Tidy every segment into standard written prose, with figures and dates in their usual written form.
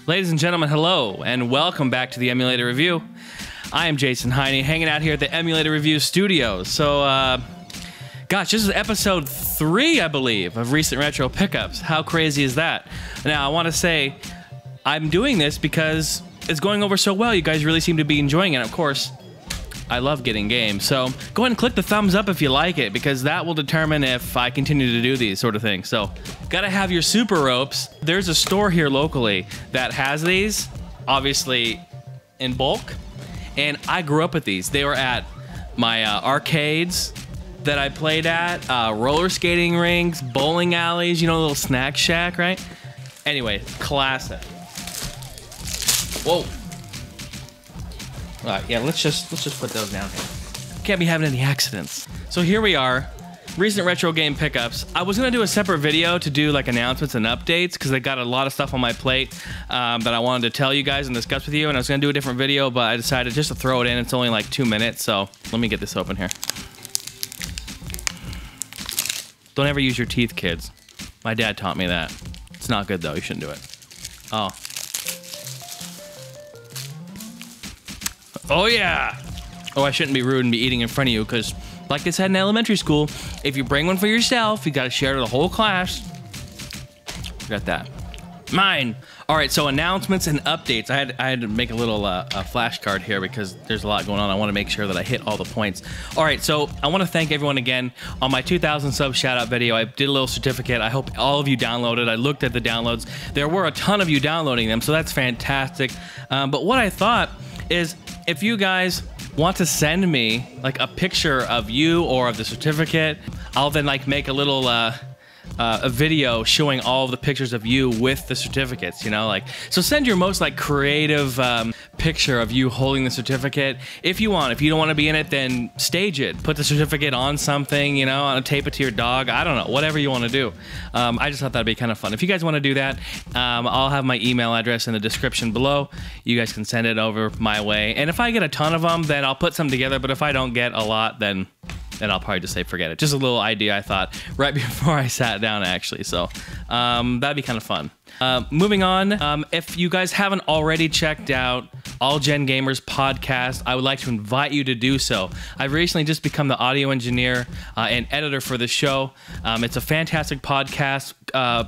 Ladies and gentlemen, hello, and welcome back to the Emulator Review. I am Jason Heine, hanging out here at the Emulator Review Studios. So, gosh, this is episode 3, I believe, of Recent Retro Pickups. How crazy is that? Now, I want to say, I'm doing this because it's going over so well. You guys really seem to be enjoying it. Of course, I love getting games. So go ahead and click the thumbs up if you like it, because that will determine if I continue to do these sort of things. So gotta have your super ropes. There's a store here locally that has these, obviously in bulk. And I grew up with these. They were at my arcades that I played at, roller skating rinks, bowling alleys, you know, a little snack shack, right? Anyway, classic. Whoa. All right, yeah, let's just put those down here. Can't be having any accidents. So here we are, recent retro game pickups. I was gonna do a separate video to do like announcements and updates because I got a lot of stuff on my plate that I wanted to tell you guys and discuss with you, and I was gonna do a different video, but I decided just to throw it in. It's only like 2 minutes, so let me get this open here. Don't ever use your teeth, kids. My dad taught me that. It's not good though, you shouldn't do it. Oh. Oh yeah! Oh, I shouldn't be rude and be eating in front of you, because like they said in elementary school, if you bring one for yourself, you gotta share to the whole class. Got that. Mine! Alright, so announcements and updates. I had to make a little a flashcard here because there's a lot going on. I want to make sure that I hit all the points. Alright, so I want to thank everyone again. On my 2,000 sub shout out video, I did a little certificate. I hope all of you downloaded. I looked at the downloads. There were a ton of you downloading them, so that's fantastic. But what I thought is, if you guys want to send me like a picture of you or of the certificate, I'll then like make a little a video showing all of the pictures of you with the certificates, you know, like, so send your most like creative picture of you holding the certificate if you want. If you don't want to be in it, then stage it, put the certificate on something, you know, on a tape it to your dog, I don't know, whatever you want to do. I just thought that'd be kind of fun. If you guys want to do that, I'll have my email address in the description below. You guys can send it over my way, and if I get a ton of them, then I'll put some together, but if I don't get a lot, then I'll probably just say forget it. Just a little idea I thought right before I sat down, actually. So that'd be kind of fun. Moving on, if you guys haven't already checked out All Gen Gamers podcast, I would like to invite you to do so. I've recently just become the audio engineer and editor for the show. It's a fantastic podcast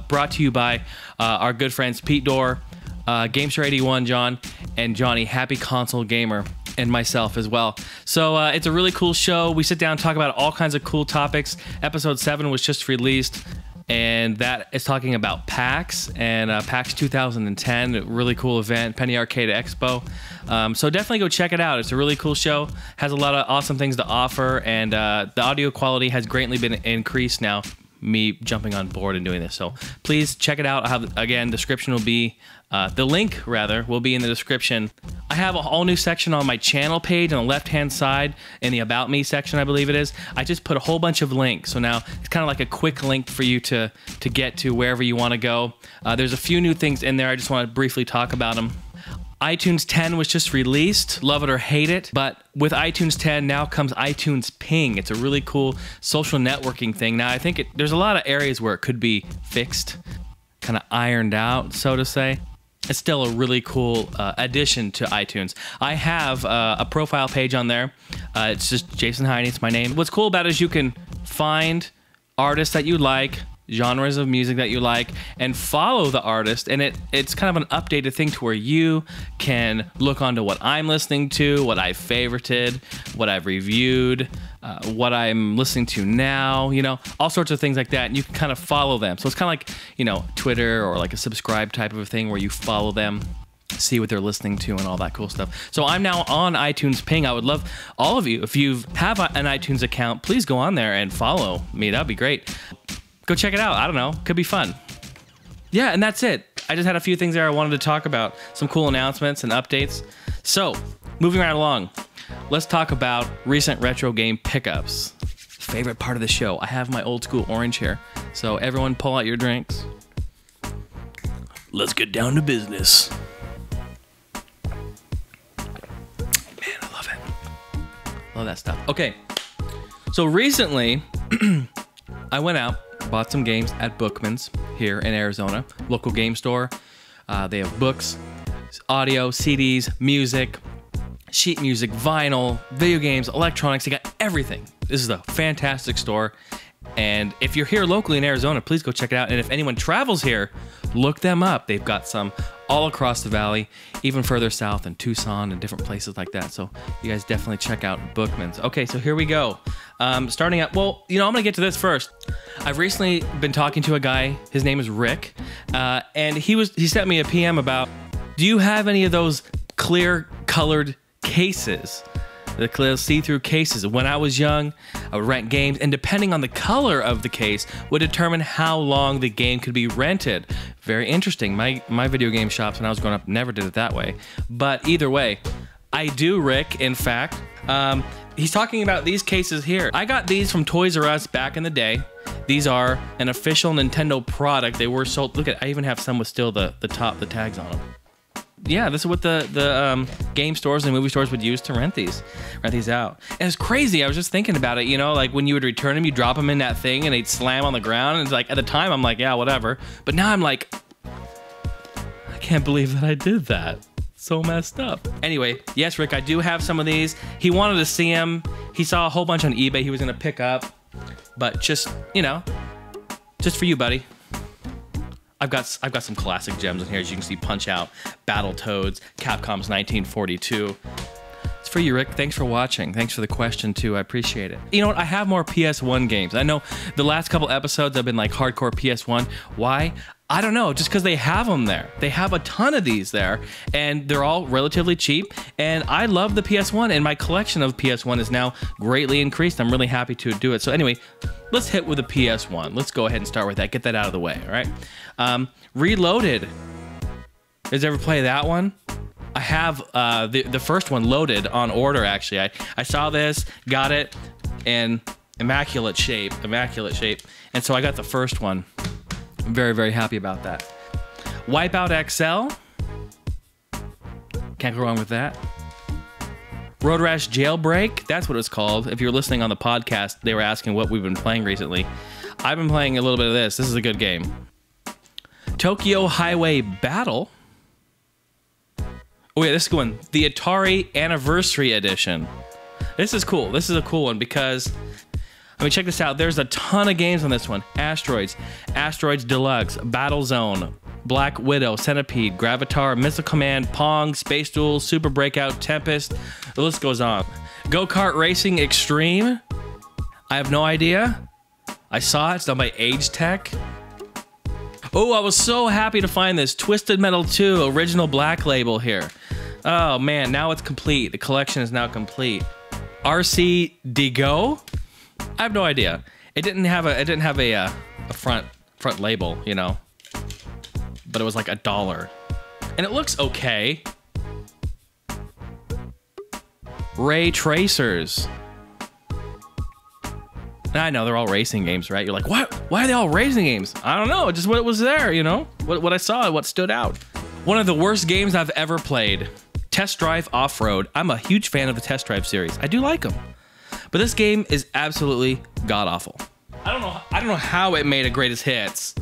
brought to you by our good friends Pete Dorr, Gamester81 John, and Johnny, Happy Console Gamer, and myself as well. So it's a really cool show. We sit down and talk about all kinds of cool topics. Episode 7 was just released, and that is talking about PAX and PAX 2010, a really cool event, Penny Arcade Expo. So definitely go check it out. It's a really cool show, has a lot of awesome things to offer, and the audio quality has greatly been increased now, me jumping on board and doing this. So please check it out. I'll have, again, description will be, the link rather, will be in the description. I have a whole new section on my channel page on the left-hand side in the About Me section, I believe it is. I just put a whole bunch of links. So now it's kind of like a quick link for you to get to wherever you want to go. There's a few new things in there. I just want to briefly talk about them. iTunes 10 was just released, love it or hate it, but with iTunes 10 now comes iTunes Ping. It's a really cool social networking thing. Now I think there's a lot of areas where it could be fixed, kind of ironed out, so to say. It's still a really cool addition to iTunes. I have a profile page on there. It's just Jason Heine, it's my name. What's cool about it is you can find artists that you like, genres of music that you like, and follow the artist, and it's kind of an updated thing to where you can look onto what I'm listening to, what I've favorited, what I've reviewed, what I'm listening to now, you know, all sorts of things like that, and you can kind of follow them. So it's kind of like, you know, Twitter or like a subscribe type of a thing where you follow them, see what they're listening to and all that cool stuff. So I'm now on iTunes Ping. I would love all of you, if you have an iTunes account, please go on there and follow me. That'd be great. Go check it out. I don't know. Could be fun. Yeah, and that's it. I just had a few things there I wanted to talk about. Some cool announcements and updates. So, moving right along, let's talk about recent retro game pickups. Favorite part of the show. I have my old school orange here. So everyone pull out your drinks. Let's get down to business. Man, I love it. Love that stuff. Okay, so recently, I went out, bought some games at Bookman's here in Arizona, local game store. They have books, audio, CDs, music, sheet music, vinyl, video games, electronics. They got everything. This is a fantastic store. And if you're here locally in Arizona, please go check it out. And if anyone travels here, look them up. They've got some all across the valley, even further south in Tucson and different places like that. So you guys definitely check out Bookman's. Okay, so here we go. Starting out, well, I'm going to get to this first. I've recently been talking to a guy. His name is Rick. And he sent me a PM about, do you have any of those clear colored cases? The clear see-through cases. When I was young, I would rent games, and depending on the color of the case would determine how long the game could be rented. Very interesting. My video game shops when I was growing up never did it that way. But either way, I do, Rick, in fact. He's talking about these cases here. I got these from Toys R Us back in the day. These are an official Nintendo product. They were sold. Look at, I even have some with still the tags on them. Yeah, this is what the game stores and movie stores would use to rent these out. And it's crazy. I was just thinking about it, like when you would return them, you drop them in that thing and they'd slam on the ground. And it's like, at the time, I'm like, yeah, whatever. But now I'm like, I can't believe that I did that. So messed up. Anyway, yes, Rick, I do have some of these. He wanted to see them. He saw a whole bunch on eBay he was gonna pick up. But just, just for you, buddy. I've got some classic gems in here, as you can see. Punch-Out, Battletoads, Capcom's 1942. It's for you, Rick. Thanks for watching. Thanks for the question, too. I appreciate it. You know what? I have more PS1 games. I know the last couple episodes have been like hardcore PS1. Why? I don't know. Just because they have them there. They have a ton of these there, and they're all relatively cheap. And I love the PS1, and my collection of PS1 is now greatly increased. I'm really happy to do it. So anyway, let's hit with the PS1. Let's go ahead and start with that. Get that out of the way, all right? Reloaded. Did you ever play that one? I have the first one loaded on order, actually. I saw this, got it, and immaculate shape. And so I got the first one. I'm very, very happy about that. Wipeout XL. Can't go wrong with that. Road Rash Jailbreak. That's what it's called. If you're listening on the podcast, they were asking what we've been playing recently. I've been playing a little bit of this. This is a good game. Tokyo Highway Battle. Oh yeah, this is one. The Atari Anniversary Edition. This is cool. This is a cool one because, I mean, check this out. There's a ton of games on this one. Asteroids Deluxe, Battlezone, Black Widow, Centipede, Gravitar, Missile Command, Pong, Space Duel, Super Breakout, Tempest. The list goes on. Go-Kart Racing Extreme. I have no idea. I saw it. It's done by Age Tech. Oh, I was so happy to find this. Twisted Metal 2 original black label here. Oh man, now it's complete. The collection is now complete. RC Digo? I have no idea. It didn't have a front label, but it was like $1, and it looks okay. Ray Tracers. I know they're all racing games, right? You're like, what? Why are they all racing games? I don't know. Just what was there, what I saw, what stood out. One of the worst games I've ever played. Test Drive Off-Road. I'm a huge fan of the Test Drive series. I do like them. But this game is absolutely god-awful. I don't know how it made a greatest hits.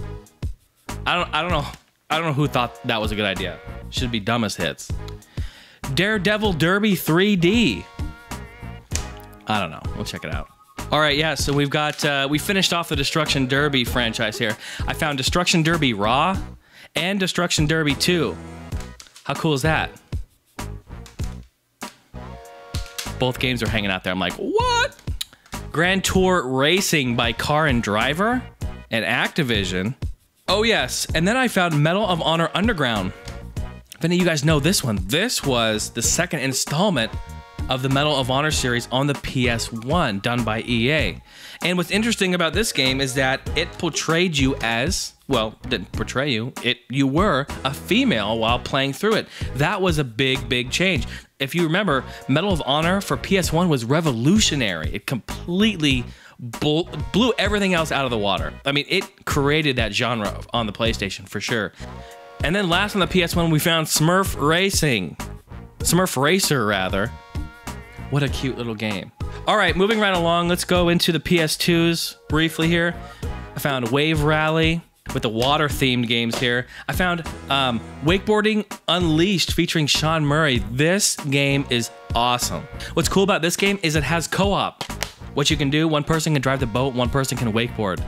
I don't know who thought that was a good idea. Should be dumbest hits. Daredevil Derby 3D. I don't know. We'll check it out. All right, yeah, so we've got, we finished off the Destruction Derby franchise here. I found Destruction Derby Raw and Destruction Derby 2. How cool is that? Both games are hanging out there. I'm like, what? Grand Tour Racing by Car and Driver and Activision. Oh, yes, and then I found Medal of Honor Underground. If any of you guys know this one, this was the second installment of the Medal of Honor series on the PS1, done by EA. And what's interesting about this game is that it portrayed you as, well, didn't portray you, you were a female while playing through it. That was a big, big change. If you remember, Medal of Honor for PS1 was revolutionary. It completely blew everything else out of the water. I mean, it created that genre on the PlayStation for sure. And then last on the PS1, we found Smurf Racing. Smurf Racer, rather. What a cute little game. All right, moving right along, let's go into the PS2s briefly here. I found Wave Rally, with the water-themed games here. I found Wakeboarding Unleashed featuring Sean Murray. This game is awesome. What's cool about this game is it has co-op. What you can do, one person can drive the boat, one person can wakeboard.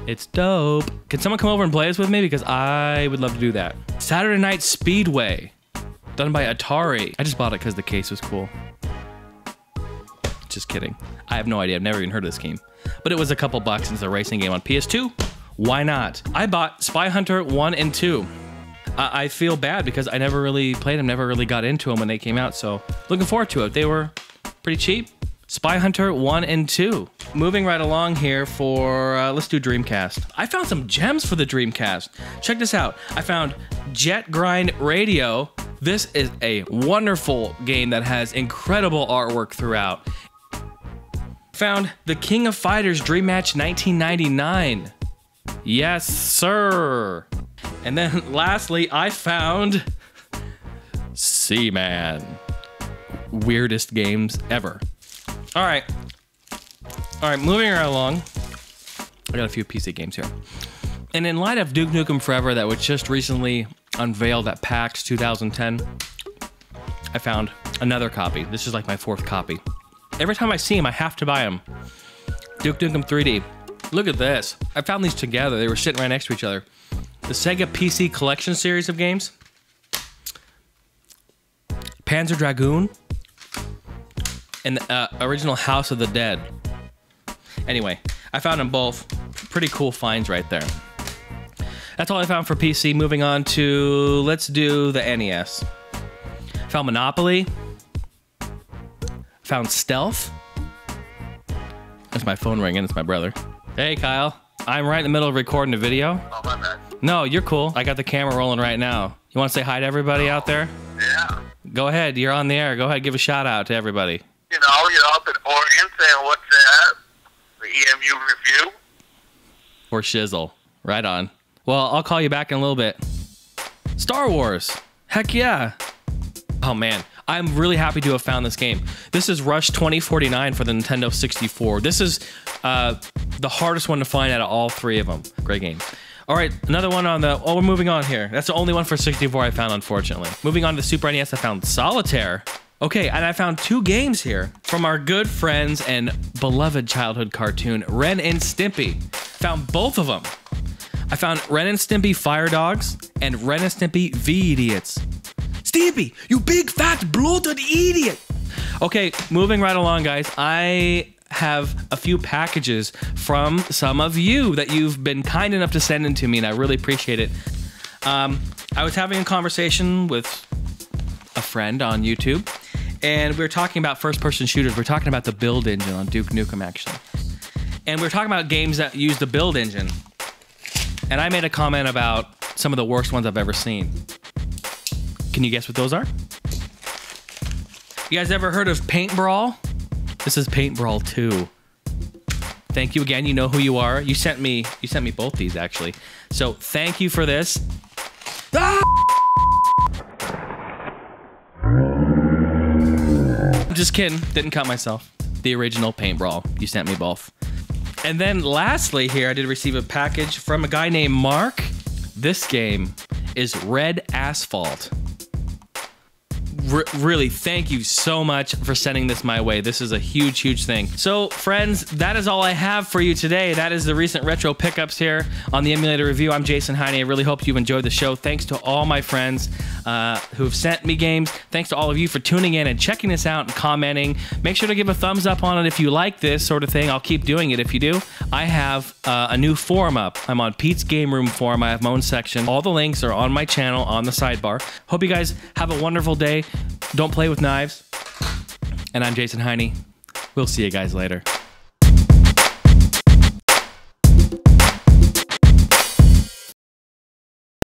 It's dope. Can someone come over and play this with me? Because I would love to do that. Saturday Night Speedway, done by Atari. I just bought it because the case was cool. Just kidding. I have no idea. I've never even heard of this game. But it was a couple bucks and it's a racing game on PS2. Why not? I bought Spy Hunter 1 and 2. I feel bad because I never really played them, never really got into them when they came out. So looking forward to it. They were pretty cheap. Spy Hunter 1 and 2. Moving right along here for, let's do Dreamcast. I found some gems for the Dreamcast. Check this out. I found Jet Grind Radio. This is a wonderful game that has incredible artwork throughout. Found the King of Fighters Dream Match 1999. Yes, sir. And then lastly, I found Seaman. Weirdest games ever. All right, moving right along. I got a few PC games here. And in light of Duke Nukem Forever that was just recently unveiled at PAX 2010, I found another copy. This is like my 4th copy. Every time I see him, I have to buy him. Duke Nukem 3D. Look at this. I found these together. They were sitting right next to each other. The Sega PC Collection series of games. Panzer Dragoon. And the original House of the Dead. Anyway, I found them both. Pretty cool finds right there. That's all I found for PC. Moving on to, let's do the NES. Found Monopoly. Found Stealth. That's my phone ringing. It's my brother. Hey, Kyle. I'm right in the middle of recording a video. Oh, my bad. No, you're cool. I got the camera rolling right now. You want to say hi to everybody out there? Yeah. Go ahead. You're on the air. Go ahead. Give a shout out to everybody. You know, you're up in Oregon saying, what's that? The EMU review? Or shizzle. Right on. Well, I'll call you back in a little bit. Star Wars. Heck yeah. Oh, man. I'm really happy to have found this game. This is Rush 2049 for the Nintendo 64. This is the hardest one to find out of all 3 of them. Great game. All right, another one on the... Oh, we're moving on here. That's the only one for 64 I found, unfortunately. Moving on to the Super NES, I found Solitaire. Okay, and I found 2 games here from our good friends and beloved childhood cartoon, Ren and Stimpy. Found both of them. I found Ren and Stimpy Fire Dogs and Ren and Stimpy V-Idiots. Stimpy, you big fat bloated idiot! Okay, moving right along, guys. I have a few packages from some of you that you've been kind enough to send in to me, and I really appreciate it. I was having a conversation with a friend on YouTube, and we were talking about first-person shooters. We're talking about the build engine on Duke Nukem, actually. And we were talking about games that use the build engine. And I made a comment about some of the worst ones I've ever seen. Can you guess what those are? You guys ever heard of Paint Brawl? This is Paint Brawl 2. Thank you again. You know who you are. You sent me both these, actually. So thank you for this. Ah! I'm just kidding. Didn't cut myself. The original Paint Brawl. You sent me both. And then lastly here, I did receive a package from a guy named Mark. This game is Red Asphalt. Really, thank you so much for sending this my way. This is a huge, huge thing. So, friends, that is all I have for you today. That is the recent retro pickups here on the Emulator Review. I'm Jason Heine. I really hope you've enjoyed the show. Thanks to all my friends who have sent me games. Thanks to all of you for tuning in and checking this out and commenting. Make sure to give a thumbs up on it if you like this sort of thing. I'll keep doing it if you do. I have a new forum up. I'm on Pete's Game Room forum. I have my own section. All the links are on my channel on the sidebar. Hope you guys have a wonderful day. Don't play with knives. And I'm Jason Heine. We'll see you guys later.